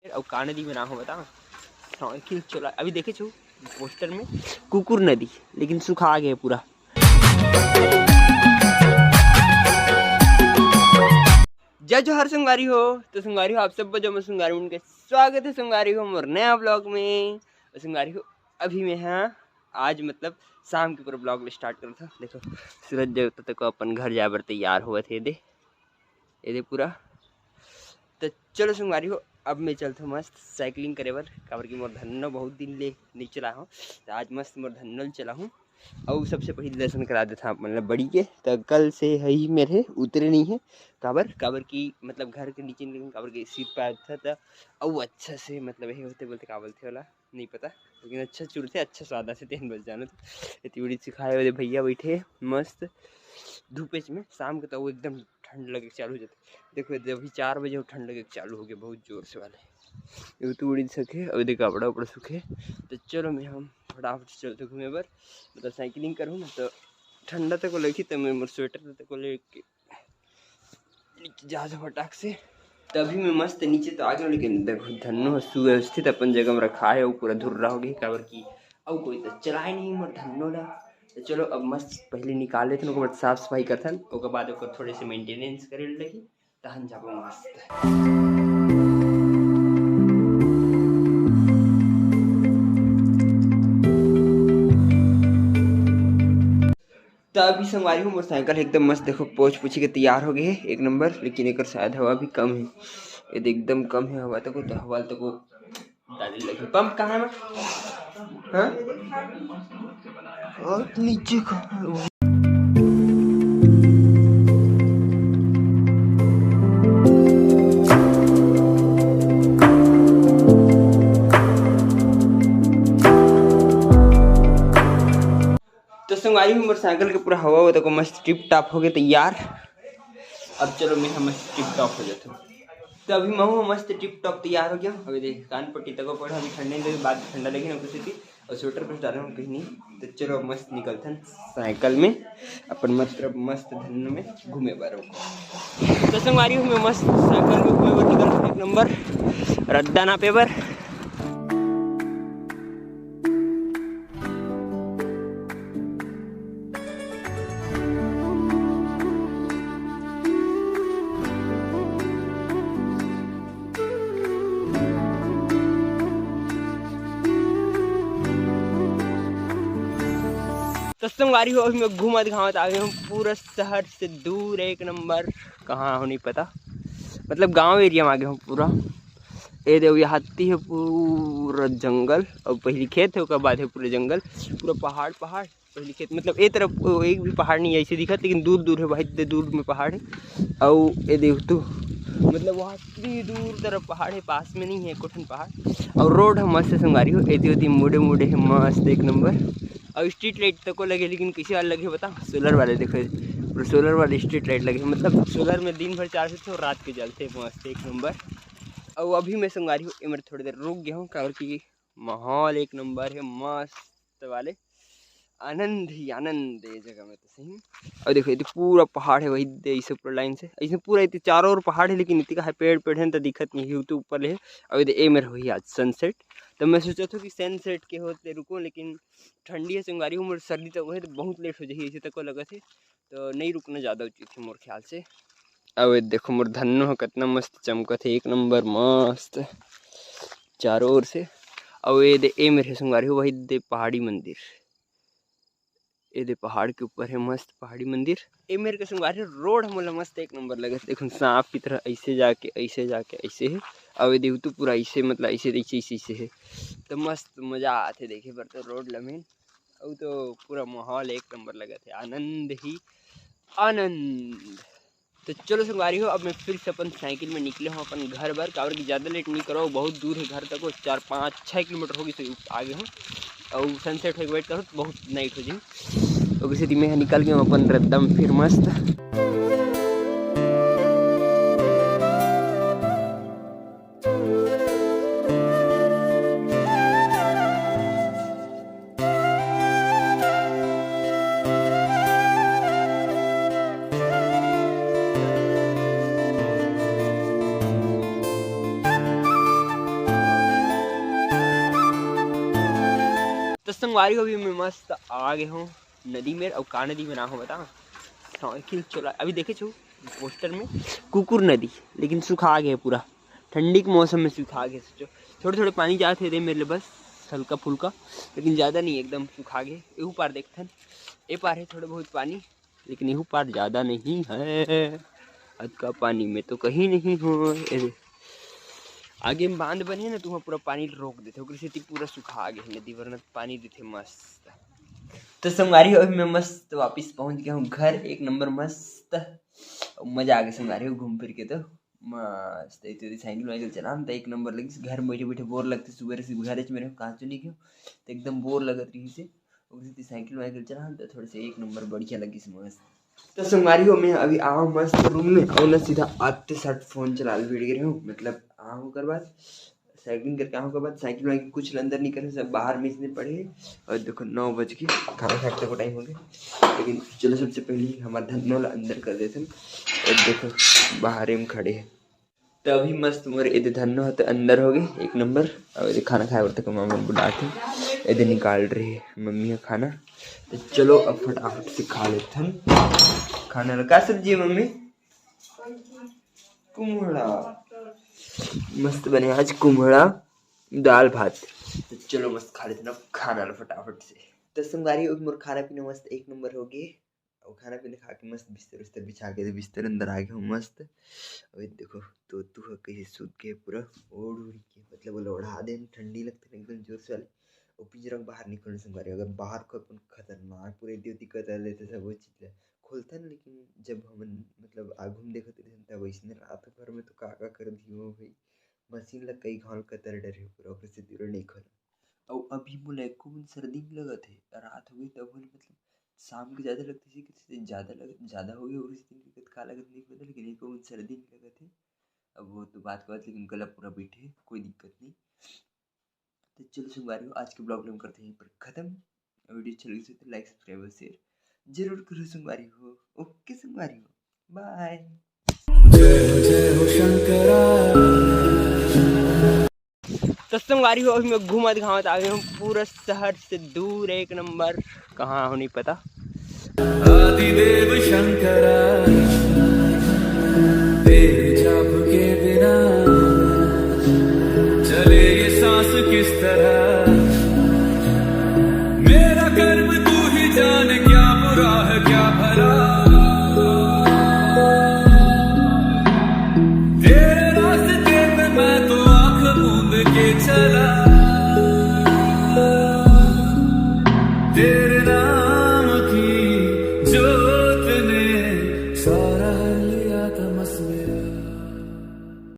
और का नदी में नाम हो बता साइकिल चला अभी देखे छो पोस्टर में कुकुर नदी, लेकिन सुखा गए पूरा। जय जोहर संगवारी हो। तो संगवारी हो आप सब बजो में संगवारी उनके स्वागत है संगवारी हो मोर नया ब्लॉग में। संगवारी हो अभी मैं हाँ आज मतलब शाम के पूरा ब्लॉग स्टार्ट करो था। देखो सूरज देवता तक अपन घर जाए बर तैयार हुआ थे ये दे पूरा। तो चलो संगवारी हो अब मैं चलता हूँ मस्त साइकिलिंग करे बर, काबर की मोर धन्नो बहुत दिन ले नहीं चला हूँ। तो आज मस्त मोर धन्नो चला हूँ और सबसे पहले दर्शन करा देता मतलब बड़ी के। तो कल से है ही मेरे उतरे नहीं है काबर की मतलब घर के नीचे काबर के सीट पे आया था। और अच्छा से मतलब यही होते बोलते का बोलते वाला नहीं पता, लेकिन अच्छा चुरते अच्छा स्वादा से तेन बच जाना। तो इतनी सिखाए वाले भैया बैठे मस्त धूपे में शाम के। तो वो एकदम ठंड लगे चालू हो जाते। देखो अभी 4 बजे ठंड लगे चालू हो गया बहुत जोर से वाले। तो उड़ी सके और देखो कपड़ा उपड़ा सूखे। तो चलो मैं हम फटाफट चलते घूमे बर मतलब साइकिलिंग करूँ ना। तो ठंडा तक को लगी तो मैं मोर स्वेटर तक को लेके जा फटाक से। तभी मैं मस्त नीचे तो आ गया, लेकिन देखो धन्नो सुव्यवस्थित अपन जगह में रखा है। वो पूरा धुर्रा हो गई काबर की अब कोई तो चलाए नहीं मोर धन्नो ला। तो चलो अब मस्त पहले निकाल लेते हैं, साफ सफाई करथन ओकर बाद ओकर थोड़े से मेंटेनेंस करे लगी तहन जाबो मस्त। तो अभी संगवारी हूँ मोटरसाइकिल एकदम मस्त देखो पोछ पूछी के तैयार हो गए है एक नंबर। लेकिन एक शायद हवा भी कम है, ये एकदम कम है हवा तक। तो हवा तक डालने लगी। पंप कहाँ है हाँ? और नीचे का तो संगवारी हूँ मोटरसाइकिल के पूरा हवा तक मस्त टिप टाप हो गए तैयार। अब चलो मैं मस्त टिप टॉप हो जाता हूँ। तो अभी मैं मस्त टिप टॉप तैयार हो गया। अभी देख कान पट्टी तक पड़ा अभी ठंडे लगे बाद ठंडा लगी ना कुछ थी और स्वेटर कुछ डाले हूँ कहीं नहीं। तो चलो मस्त निकलते हैं साइकिल में अपन मतलब मस्त धन में घूमे बार। तो संगवारी हूँ मैं मस्त साइकिल में घूमे बार निकल एक नंबर रद्दा ना पेबर। तो संगवारी हो अभी मैं घूमा दिखावत आ गया हूँ पूरा शहर से दूर एक नंबर। कहाँ हो नहीं पता मतलब गांव एरिया में आ गया हूँ पूरा। ये देखो ये हाथी है पूरा जंगल और पहली खेत है उसके बाद है पूरा जंगल पूरा पहाड़ पहाड़ पहली खेत मतलब एक तरफ एक भी पहाड़ नहीं ऐसे दिखत, लेकिन दूर दूर है बहुत दूर में पहाड़ है। और ये देख तू मतलब वहाँ इतनी दूर तरफ पहाड़ है, पास में नहीं है कोठन पहाड़। और रोड है मस्त संगवारी हो एती मुड़े मुड़े है मस्त एक नंबर। और स्ट्रीट लाइट तक को लगे, लेकिन किसी वाले लगे बता सोलर वाले देखो पूरा सोलर वाले स्ट्रीट लाइट लगे मतलब सोलर में दिन भर चार्ज होते और रात के जलते मस्त एक नंबर। और अभी मैं संगवारी हूँ इमर थोड़ी देर रुक गया हूँ कारण की माहौल एक नंबर है मस्त वाले आनंद ही आनंद है जगह में तो सही। और देखो ये पूरा पहाड़ है वही ऐसे पूरा लाइन से ऐसे पूरा इतने चारों ओर पहाड़ है, लेकिन इतनी का है पेड़ पेड़ है तो दिक्कत नहीं है तो ऊपर है। और ये मेरे हुई आज सनसेट। तो मैं सोचा था कि सनसेट के होते रुको, लेकिन ठंडी है संगवारी हूँ मोर सर्दी तक है तो बहुत लेट हो जाए ऐसे तक को लगा थे तो नहीं रुकना ज़्यादा उचित थी मोर ख्याल से। अब देखो मोर धन्नो कितना मस्त चमकत है एक नंबर मस्त चारों ओर से। और ये मेरे संगवारी हो वही दे पहाड़ी मंदिर, ये दे पहाड़ के ऊपर है मस्त पहाड़ी मंदिर। ये मेरे के संगवारी रोड हमला मस्त एक नंबर लगे देखो सांप की तरह ऐसे जाके ऐसे है। और ये देखो तो पूरा ऐसे मतलब ऐसे है तो मस्त मजा आते देखे पर तो रोड लमेन। और तो पूरा माहौल एक नंबर लगा थे आनंद ही आनंद। तो चलो संगवारी हो अब मैं फिर से अपन साइकिल में निकले हूँ अपन घर भर काबर की ज़्यादा लेट नहीं करो बहुत दूर है घर तक वो 4-5-6 किलोमीटर होगी तो आगे हूँ। और सनसेट हो वेट करो तो बहुत नाइट हो जाए तो किसी में निकल गए अपन रद्दम फिर मस्त। संगवारी हो भी मैं मस्त आ गए हूँ नदी में। और का नदी में ना हो बता साइकिल चला अभी देखे छो पोस्टर में कुकुर नदी, लेकिन सुखा गए पूरा ठंडी के मौसम में सुखा गए। सोचो थोड़े थोड़े पानी जाते थे मेरे लिए बस हल्का फुल्का, लेकिन ज़्यादा नहीं एकदम सुखा गए। एहू पार देखथन ए पार है थोड़ा बहुत पानी, लेकिन एहू पार ज़्यादा नहीं है। हद का पानी में तो कहीं नहीं हो। आगे में बांध बने ना तो वहाँ पूरा पानी रोक देते ओकरे से पूरा सुखा गए नदी, वरना पानी देते मस्त। तो संगवारी हो मैं मस्त वापस पहुँच गया हूँ घर, एक नंबर मस्त मजा आ गया संगवारी हो घूम फिर के। तो मस्त साइकिल वाइकिल चलाम तो एक नंबर लगी। घर बैठे बैठे बोर लगते सुबह से घर मेरे कहाँ चली गई तो एकदम बोर लगत रही से साइकिल वाइकिल चलाम तो थोड़े से एक नंबर बढ़िया लगी मस्त। तो संगवारी हो मैं अभी आऊँ मस्त रूम में और ना सीधा आते साथ फोन चला बैठ गए हूँ। मतलब आऊँ कर बाद साइकिलिंग करके आऊँ के बाद साइकिल वाइकिल कुछ अंदर नहीं करे सब बाहर में इसने पड़े। और देखो 9 बज के खाना खाते को टाइम हो गया, लेकिन चलो सबसे पहले हमारा धनों अंदर कर देते हैं। और देखो बाहर में खड़े हैं तो अभी मस्त मोर इधर धनो है तो अंदर हो गए एक नंबर। और इधर खाना खाए तक मामा बुलाते इधर निकाल रही है मम्मी का खाना। तो चलो अब फटाफट से खा लेते हैं खाना। क्या सब्जी है मम्मी? कुम्हड़ा मस्त बने आज, कुम्हड़ा दाल भात। तो चलो मस्त खा लेते ना खाना फटाफट से। तो संगवारी मोर खाना पीना मस्त एक नंबर हो गए। और खाना पीना खा के मस्त बिस्तर उस्तर बिछा के बिस्तर अंदर आ गया हूँ मस्त। और देखो तो तू कहीं सूत के पूरा ओढ़ उड़ के मतलब वो ओढ़ा दे ठंडी लगती है एकदम जोर से वाले। और पिंजरा बाहर निकलने संगवारी अगर बाहर को अपन खतरनाक पूरे दिक्कत आ लेते सब वो चीज़ खोलता ना। लेकिन जब हम मतलब आगू में देखते थे तब वैसे रात भर में तो का कर दियो भाई मशीन लग कई घाल कतर डर है पूरा से दूर नहीं खोला। और अभी बोले को सर्दी में लगा थे रात हो गई तब मतलब शाम के ज़्यादा लगती थी किसी दिन ज़्यादा हो गया और इस दिन की का लगत नहीं पता, लेकिन एक सर्दी नहीं लगा थे। अब वो तो बात लेकिन गला पूरा बैठे कोई दिक्कत नहीं। तो चलो संगवारी हो आज के ब्लॉग में करते हैं पर खत्म। वीडियो अच्छा लगी तो लाइक सब्सक्राइब और शेयर जरूर करो संगवारी हो। ओके संगवारी हो बाय। जय जय हो शंकरा। तो संगवारी हो अभी मैं घूमत घामत आ गया हूँ पूरा शहर से दूर एक नंबर कहाँ हो नहीं पता। आदिदेव शंकरा तेरे जाप के बिना चले ये सांस किस तरह। मेरा कर्म तू ही जाने क्या बुरा है क्या भला। तेरे रास्ते पे मैं तो आंख मूंद के चला।